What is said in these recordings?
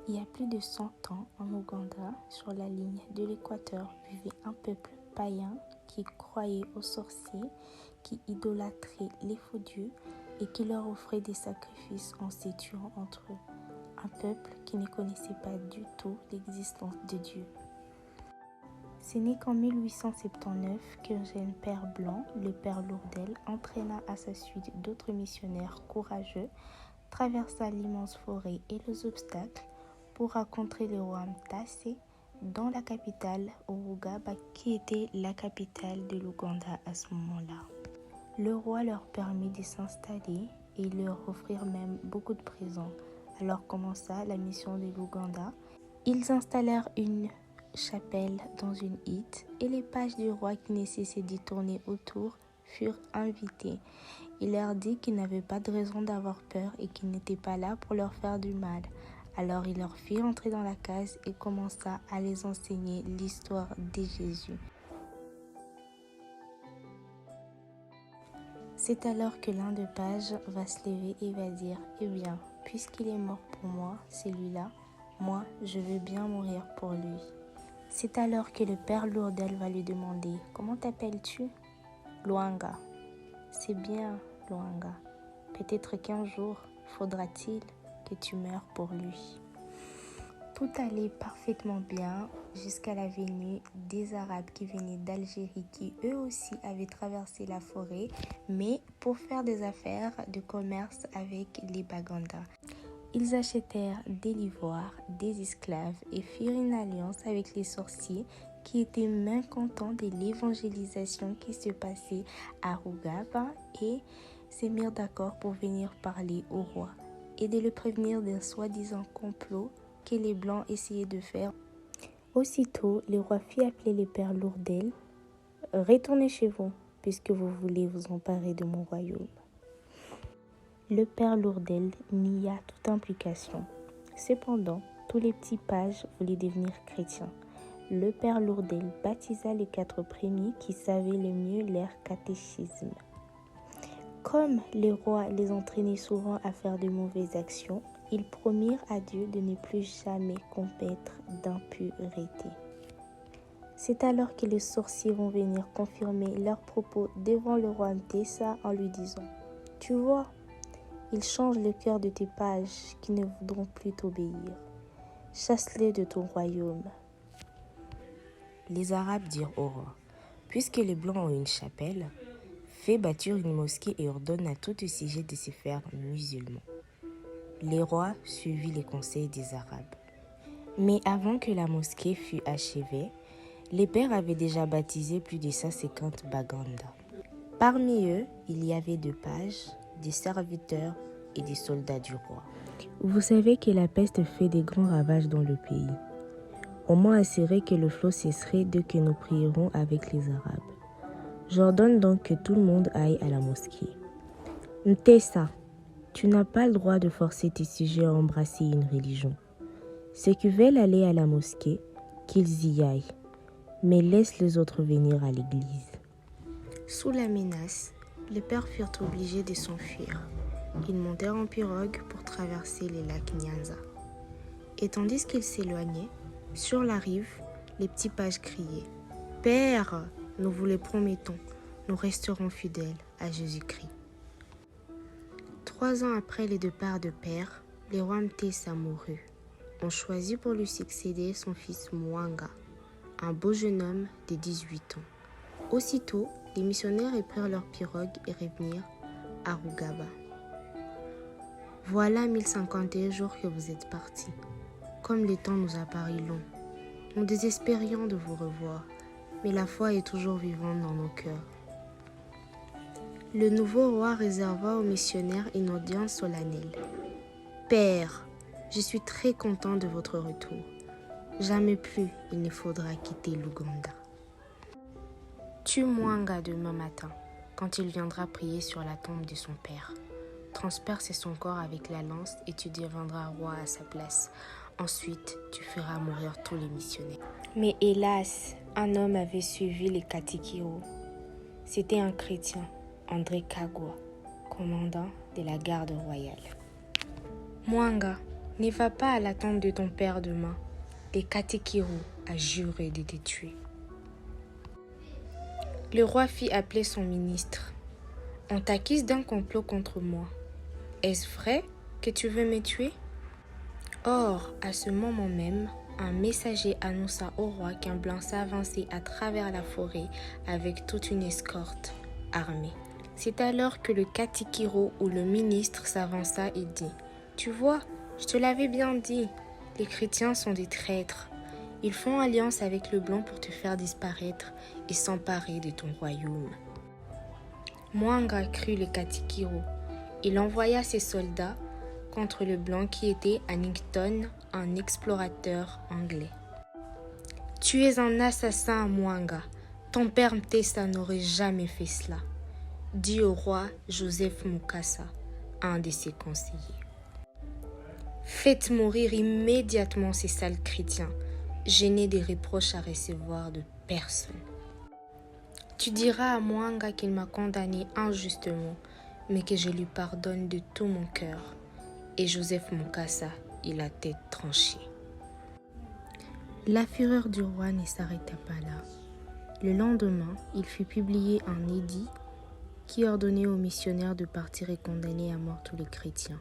Il y a plus de 100 ans, en Ouganda, sur la ligne de l'équateur, vivait un peuple païen qui croyait aux sorciers, qui idolâtrait les faux dieux et qui leur offrait des sacrifices en se tuant entre eux. Un peuple qui ne connaissait pas du tout l'existence de Dieu. Ce n'est qu'en 1879 qu'un jeune père blanc, le père Lourdel, entraîna à sa suite d'autres missionnaires courageux, traversa l'immense forêt et les obstacles pour rencontrer le roi Mtassé dans la capitale, Rouga, qui était la capitale de l'Ouganda à ce moment-là. Le roi leur permit de s'installer et leur offrir même beaucoup de présents. Alors commença la mission de l'Ouganda. Ils installèrent une chapelle dans une hutte et les pages du roi qui ne cessaient d'y tourner autour furent invités. Il leur dit qu'ils n'avaient pas de raison d'avoir peur et qu'ils n'étaient pas là pour leur faire du mal. Alors il leur fit entrer dans la case et commença à les enseigner l'histoire de Jésus. C'est alors que l'un des pages va se lever et va dire « Eh bien, puisqu'il est mort pour moi, celui-là, moi, je veux bien mourir pour lui. » C'est alors que le père Lourdel va lui demander « Comment t'appelles-tu » ?« Luanga. »« C'est bien, Luanga. Peut-être qu'un jour, faudra-t-il que tu meurs pour lui. » Tout allait parfaitement bien jusqu'à la venue des Arabes qui venaient d'Algérie, qui eux aussi avaient traversé la forêt, mais pour faire des affaires de commerce avec les Baganda. Ils achetèrent de l'ivoire, des esclaves et firent une alliance avec les sorciers qui étaient mécontents de l'évangélisation qui se passait à Rougaba et se mirent d'accord pour venir parler au roi et de le prévenir d'un soi-disant complot que les Blancs essayaient de faire. Aussitôt, le roi fit appeler le père Lourdel. « Retournez chez vous, puisque vous voulez vous emparer de mon royaume. » Le père Lourdel nia toute implication. Cependant, tous les petits pages voulaient devenir chrétiens. Le père Lourdel baptisa les 4 premiers qui savaient le mieux leur catéchisme. Comme le roi les entraînait souvent à faire de mauvaises actions, ils promirent à Dieu de ne plus jamais commettre d'impureté. C'est alors que les sorciers vont venir confirmer leurs propos devant le roi Mtessa en lui disant « Tu vois, ils changent le cœur de tes pages qui ne voudront plus t'obéir. Chasse-les de ton royaume. » Les Arabes dirent au roi « Puisque les Blancs ont une chapelle, fais bâtir une mosquée et ordonne à tout sujet de se faire musulman. » Les rois suivirent les conseils des Arabes. Mais avant que la mosquée fût achevée, les pères avaient déjà baptisé plus de 150 Baganda. Parmi eux, il y avait 2 pages, des serviteurs et des soldats du roi. Vous savez que la peste fait des grands ravages dans le pays. On m'a assuré que le flot cesserait dès que nous prierons avec les Arabes. J'ordonne donc que tout le monde aille à la mosquée. Mtessa, tu n'as pas le droit de forcer tes sujets à embrasser une religion. Ceux qui veulent aller à la mosquée, qu'ils y aillent, mais laisse les autres venir à l'église. Sous la menace, les pères furent obligés de s'enfuir. Ils montèrent en pirogue pour traverser les lacs Nyanza. Et tandis qu'ils s'éloignaient, sur la rive, les petits pages criaient « Père, nous vous le promettons, nous resterons fidèles à Jésus-Christ. » 3 ans après le départ de père, le roi Mtessa mourut. On choisit pour lui succéder son fils Mwanga, un beau jeune homme de 18 ans. Aussitôt, les missionnaires prirent leur pirogue et revinrent à Rougaba. Voilà 1051 jours que vous êtes partis. Comme le temps nous a paru long, nous désespérions de vous revoir, mais la foi est toujours vivante dans nos cœurs. Le nouveau roi réserva aux missionnaires une audience solennelle. « Père, je suis très content de votre retour. Jamais plus il ne faudra quitter l'Ouganda. Tue Mwanga demain matin, quand il viendra prier sur la tombe de son père. Transperce son corps avec la lance et tu deviendras roi à sa place. Ensuite, tu feras mourir tous les missionnaires. » Mais hélas, un homme avait suivi les Katikiro. C'était un chrétien, André Kagwa, commandant de la garde royale. « Mwanga, Ne va pas à la tente de ton père demain. Les Katikiro a juré de te tuer. Le roi fit appeler son ministre. On t'accuse d'un complot contre moi. Est-ce vrai que tu veux me tuer? Or, à ce moment même, un messager annonça au roi qu'un blanc s'avançait à travers la forêt avec toute une escorte armée. C'est alors que le Katikiro ou le ministre s'avança et dit « Tu vois, je te l'avais bien dit, les chrétiens sont des traîtres. Ils font alliance avec le blanc pour te faire disparaître et s'emparer de ton royaume. » Mwanga crut le Katikiro. Il envoya ses soldats contre le blanc qui était Annington, un explorateur anglais. « Tu es un assassin, Mwanga. Ton père Mtesa n'aurait jamais fait cela, » dit au roi Joseph Mukasa, un de ses conseillers. « Faites mourir immédiatement ces sales chrétiens. Je n'ai des reproches à recevoir de personne. Tu diras à Mwanga qu'il m'a condamné injustement, mais que je lui pardonne de tout mon cœur. » Et Joseph Mukasa eut la tête tranchée. La fureur du roi ne s'arrêta pas là. Le lendemain, il fit publier un édit qui ordonnait aux missionnaires de partir et condamner à mort tous les chrétiens.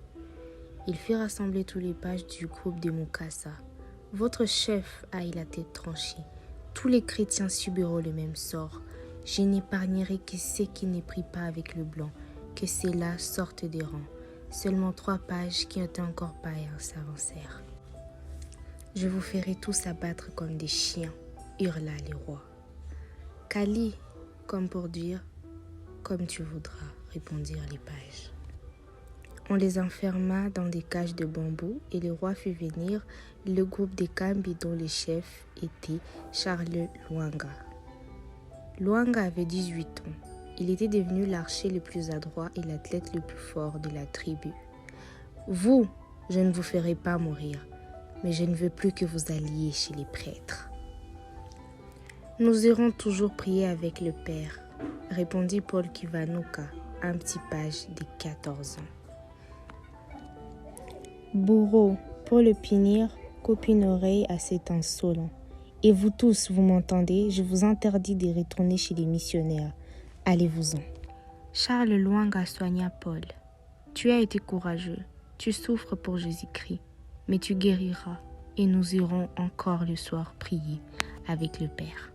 Il fit rassembler tous les pages du groupe de Mukasa. « Votre chef a eu la tête tranchée. Tous les chrétiens subiront le même sort. Je n'épargnerai que ceux qui ne prient pas avec le blanc, que ceux-là sortent des rangs. » Seulement 3 pages qui étaient encore païens s'avancèrent. « Je vous ferai tous abattre comme des chiens, » hurla le roi. « Kali, comme pour dire, comme tu voudras, » répondirent les pages. On les enferma dans des cages de bambou et le roi fit venir le groupe des Kambi dont le chef était Charles Lwanga. Lwanga avait 18 ans. Il était devenu l'archer le plus adroit et l'athlète le plus fort de la tribu. « Vous, je ne vous ferai pas mourir, mais je ne veux plus que vous alliez chez les prêtres. »« Nous irons toujours prier avec le Père, » répondit Paul Kivanuka, un petit page de 14 ans. « Bourreau, pour le punir, coupe une oreille à cet insolent. Et vous tous, vous m'entendez, je vous interdis de retourner chez les missionnaires. Allez-vous-en. » Charles Lwanga soigna Paul. « Tu as été courageux, tu souffres pour Jésus-Christ, mais tu guériras et nous irons encore le soir prier avec le Père. »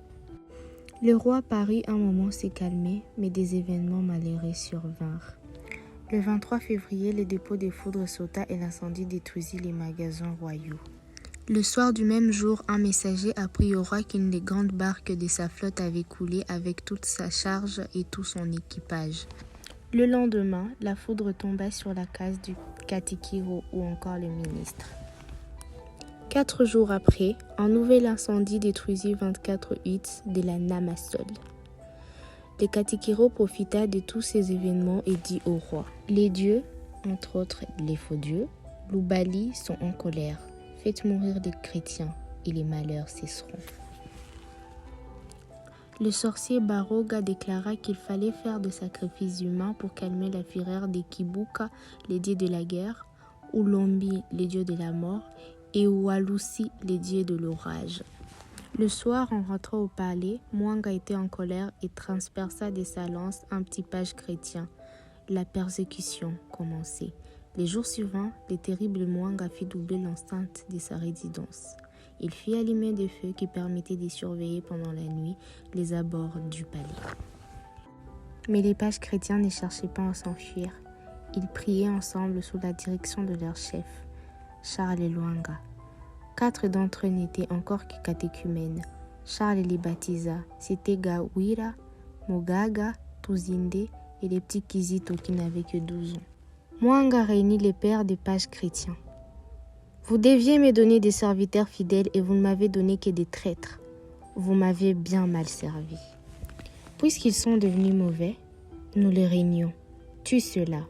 Le roi parut un moment se calmer, mais des événements malheureux survinrent. Le 23 février, le dépôt de foudre sauta et l'incendie détruisit les magasins royaux. Le soir du même jour, un messager apprit au roi qu'une des grandes barques de sa flotte avait coulé avec toute sa charge et tout son équipage. Le lendemain, la foudre tomba sur la case du Katikiro ou encore le ministre. 4 jours après, un nouvel incendie détruisit 24 huttes de la Namasol. Le Katikiro profita de tous ces événements et dit au roi : « Les dieux, entre autres les faux dieux, Lubali, sont en colère. Faites mourir les chrétiens et les malheurs cesseront. » Le sorcier Baroga déclara qu'il fallait faire des sacrifices humains pour calmer la fureur des Kibuka, les dieux de la guerre, Ulombi, les dieux de la mort, et Walusi, les dieux de l'orage. Le soir, en rentrant au palais, Mwanga était en colère et transperça de sa lance un petit page chrétien. La persécution commençait. Les jours suivants, le terrible Mwanga fit doubler l'enceinte de sa résidence. Il fit allumer des feux qui permettaient de surveiller pendant la nuit les abords du palais. Mais les pages chrétiens ne cherchaient pas à s'enfuir. Ils priaient ensemble sous la direction de leur chef, Charles Lwanga. 4 d'entre eux n'étaient encore que catéchumènes. Charles les baptisa. C'était Gawira, Mogaga, Tuzinde et les petits Kizito qui n'avaient que 12 ans. Mwanga réunit les pères des pages chrétiens. Vous deviez me donner des serviteurs fidèles et vous ne m'avez donné que des traîtres. Vous m'avez bien mal servi. Puisqu'ils sont devenus mauvais, nous les régnons. Tue ceux-là.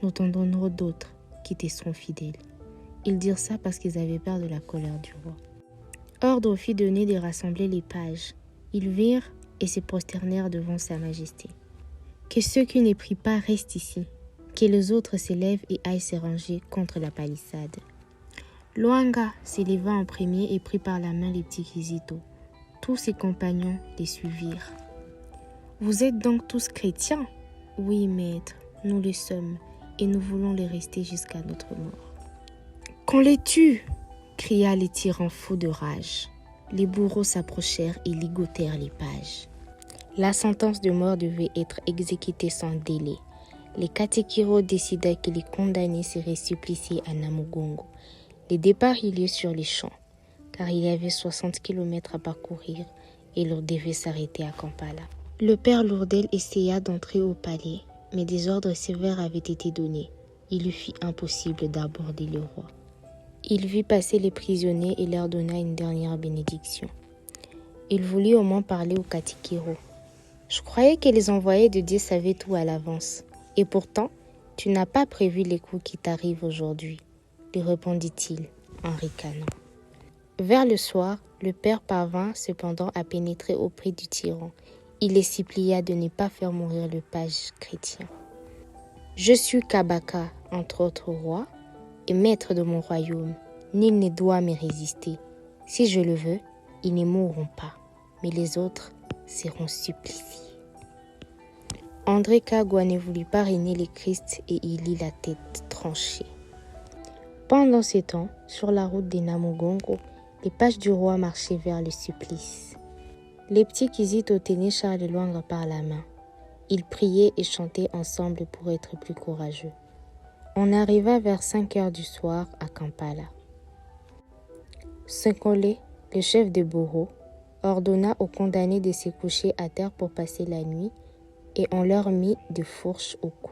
Nous t'en donnerons d'autres qui te seront fidèles. Ils dirent ça parce qu'ils avaient peur de la colère du roi. Ordre fit donner de rassembler les pages. Ils virent et se prosternèrent devant sa majesté. Que ceux qui ne prient pas restent ici. Que les autres s'élèvent et aillent se ranger contre la palissade. Luanga s'éleva en premier et prit par la main les petits Kizito. Tous ses compagnons les suivirent. « Vous êtes donc tous chrétiens ?»« Oui, maître, nous le sommes, et nous voulons les rester jusqu'à notre mort. »« Qu'on les tue !» cria les tyrans fous de rage. Les bourreaux s'approchèrent et ligotèrent les pages. La sentence de mort devait être exécutée sans délai. Les Katekiro décida que les condamnés seraient suppliciés à Namugongo. Le départ eut lieu sur les champs, car il y avait 60 km à parcourir et l'on devait s'arrêter à Kampala. Le père Lourdel essaya d'entrer au palais, mais des ordres sévères avaient été donnés. Il lui fit impossible d'aborder le roi. Il vit passer les prisonniers et leur donna une dernière bénédiction. Il voulut au moins parler aux Katekiro. « Je croyais que les envoyés de Dieu savaient tout à l'avance. Et pourtant, tu n'as pas prévu les coups qui t'arrivent aujourd'hui, » lui répondit-il en ricanant. Vers le soir, le père parvint cependant à pénétrer auprès du tyran. Il les supplia de ne pas faire mourir le page chrétien. « Je suis Kabaka, entre autres rois, et maître de mon royaume. Nul ne doit me résister. Si je le veux, ils ne mourront pas, mais les autres seront suppliciés. » André Kagwa ne voulut pas régner les Christ et il eut la tête tranchée. Pendant ce temps, sur la route des Namugongo, les pages du roi marchaient vers le supplice. Les petits Kizito tenaient Charles Luanga par la main. Ils priaient et chantaient ensemble pour être plus courageux. On arriva vers 5 heures du soir à Kampala. Senkole, le chef de bourreau, ordonna aux condamnés de se coucher à terre pour passer la nuit et on leur mit des fourches au cou.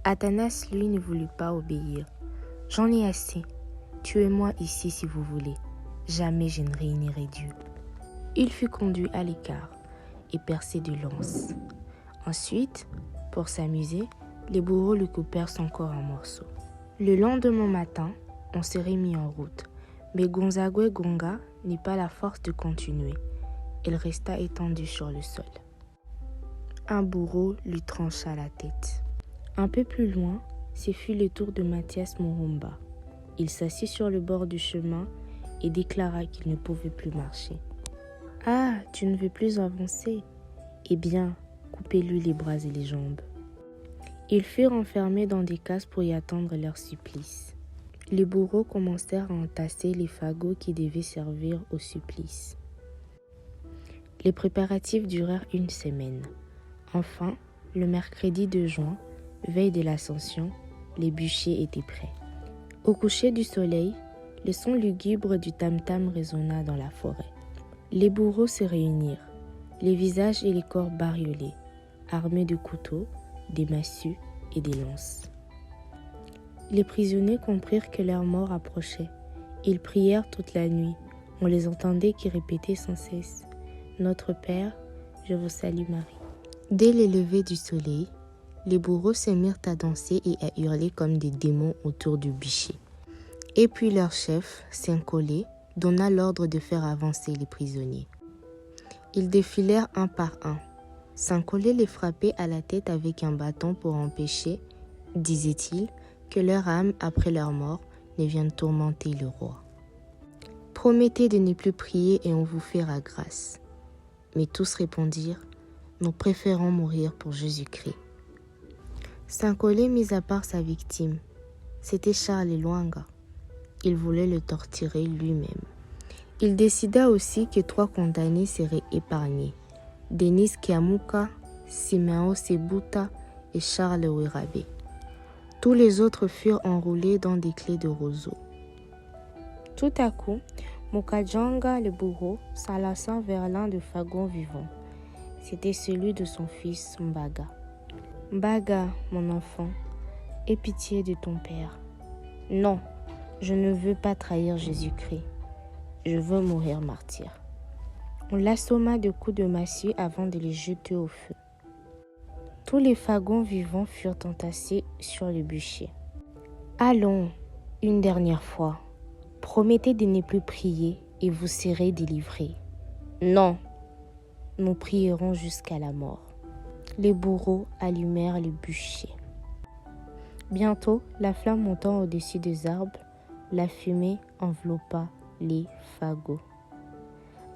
Athanas, lui, ne voulut pas obéir. « J'en ai assez. Tuez-moi ici si vous voulez. Jamais je ne réunirai Dieu. » Il fut conduit à l'écart et percé de lances. Ensuite, pour s'amuser, les bourreaux lui coupèrent son corps en morceaux. Le lendemain matin, on s'est mis en route, mais Gonzagwe Gonga n'eut pas la force de continuer. Elle resta étendue sur le sol. Un bourreau lui trancha la tête. Un peu plus loin, ce fut le tour de Mathias Murumba. Il s'assit sur le bord du chemin et déclara qu'il ne pouvait plus marcher. « Ah, tu ne veux plus avancer ? Eh bien, coupez-lui les bras et les jambes. » Ils furent enfermés dans des cases pour y attendre leur supplice. Les bourreaux commencèrent à entasser les fagots qui devaient servir au supplice. Les préparatifs durèrent une semaine. Enfin, le mercredi 2 juin, veille de l'Ascension, les bûchers étaient prêts. Au coucher du soleil, le son lugubre du tam-tam résonna dans la forêt. Les bourreaux se réunirent, les visages et les corps bariolés, armés de couteaux, des massues et des lances. Les prisonniers comprirent que leur mort approchait. Ils prièrent toute la nuit. On les entendait qui répétaient sans cesse « Notre Père, je vous salue Marie ». Dès le lever du soleil, les bourreaux se mirent à danser et à hurler comme des démons autour du bûcher. Et puis leur chef, Senkole, donna l'ordre de faire avancer les prisonniers. Ils défilèrent un par un. Senkole les frappait à la tête avec un bâton pour empêcher, disait-il, que leur âme, après leur mort, ne vienne tourmenter le roi. « Promettez de ne plus prier et on vous fera grâce. » Mais tous répondirent « Nous préférons mourir pour Jésus-Christ. » Senkole mit à part sa victime. C'était Charles Luanga. Il voulait le torturer lui-même. Il décida aussi que 3 condamnés seraient épargnés. Denis Kiamuka, Simeon Sebuta et Charles Wirabe. Tous les autres furent enroulés dans des clés de roseau. Tout à coup, Mukajanga, le bourreau, s'enlaça vers l'un des fagons vivants. C'était celui de son fils Mbaga. « Mbaga, mon enfant, aie pitié de ton père. »« Non, je ne veux pas trahir Jésus-Christ. Je veux mourir martyr. » On l'assomma de coups de massue avant de les jeter au feu. Tous les fagons vivants furent entassés sur le bûcher. « Allons, une dernière fois, promettez de ne plus prier et vous serez délivrés. »« Non, nous prierons jusqu'à la mort. » Les bourreaux allumèrent le bûcher. Bientôt, la flamme montant au-dessus des arbres, la fumée enveloppa les fagots.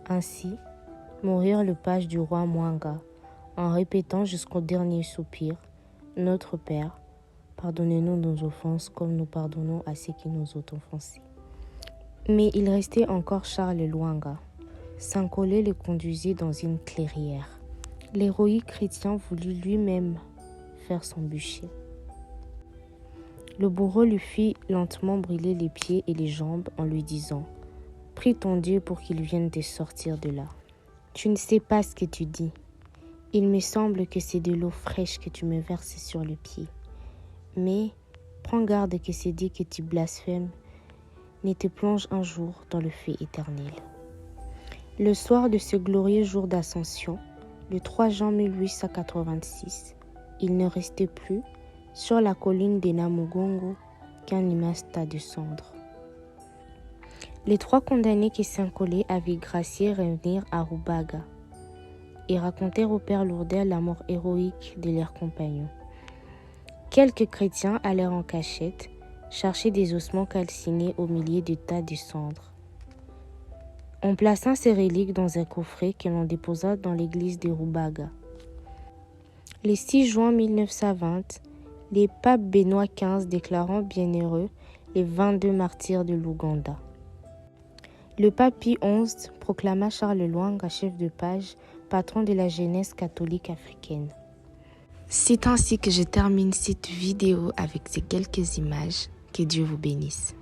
Ainsi moururent le page du roi Mwanga, en répétant jusqu'au dernier soupir, « Notre Père, pardonnez-nous nos offenses comme nous pardonnons à ceux qui nous ont offensés. » Mais il restait encore Charles Lwanga. Sankolé le conduisit dans une clairière. L'héroïque chrétien voulut lui-même faire son bûcher. Le bourreau lui fit lentement brûler les pieds et les jambes en lui disant « Prie ton Dieu pour qu'il vienne te sortir de là. Tu ne sais pas ce que tu dis. Il me semble que c'est de l'eau fraîche que tu me verses sur le pied. Mais prends garde que ce dit que tu blasphèmes ne te plonge un jour dans le feu éternel. » Le soir de ce glorieux jour d'Ascension, le 3 juin 1886, il ne restait plus, sur la colline de Namugongo, qu'un immense tas de cendres. Les 3 condamnés que Sankolé avait graciés revenirent à Rubaga et racontèrent au père Lourdel la mort héroïque de leurs compagnons. Quelques chrétiens allèrent en cachette chercher des ossements calcinés au milieu de tas de cendres. On plaça ces reliques dans un coffret que l'on déposa dans l'église de Rubaga. Le 6 juin 1920, les papes Benoît XV déclarant bienheureux les 22 martyrs de l'Ouganda. Le pape Pie XI proclama Charles Lwanga chef de page, patron de la jeunesse catholique africaine. C'est ainsi que je termine cette vidéo avec ces quelques images. Que Dieu vous bénisse.